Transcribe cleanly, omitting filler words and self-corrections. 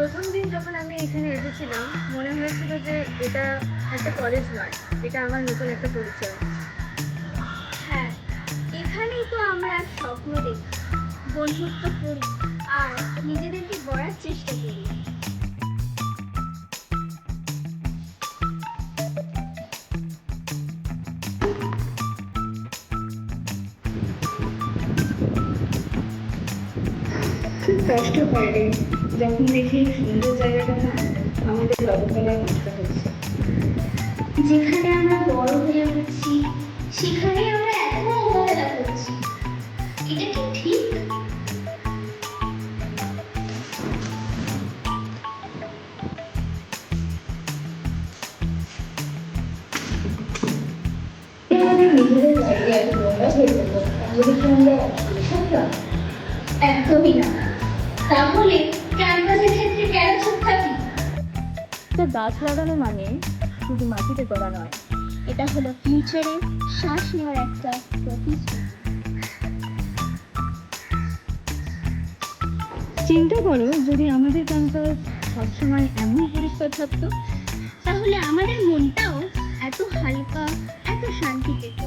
প্রথম দিন যখন আমি এখানে এসেছিলাম মনে হয়েছিল যে এটা একটা কলেজ নয়, এটা আমার নতুন একটা পরিচয়। হ্যাঁ, এখানেই তো আমরা স্বপ্ন দেখি, বন্ধুত্ব করি আর নিজেদেরকে গড়ার চেষ্টা করি। খুব কষ্ট হয় রে যখন দেখি সুন্দর জায়গাটা না আমাদের অবহেলায় নষ্ট হচ্ছে। যেখানে আমরা বড় হয়ে উঠছি সেখানে আমরা এখনো অবহেলা করছি, এটা কি ঠিক? আমাদের নিজেদের জায়গায় বড় হয়ে যাবো তাহলে কি আমরা অসুবিধা? একদমই না। তাহলে ক্যানভাসের ক্ষেত্রে কেন চুপ থাকি? তো গাছ লাগানো মানে শুধু মাটিতে করা নয়, এটা হলো ফিউচারে শ্বাস নেওয়ার একটা প্রতিশ্রুতি। চিন্তা করো যদি আমাদের ক্যাম্পাস সবসময় এমন পরিষ্কার থাকতো, তাহলে আমাদের মনটাও এত হালকা, এত শান্তি পেত।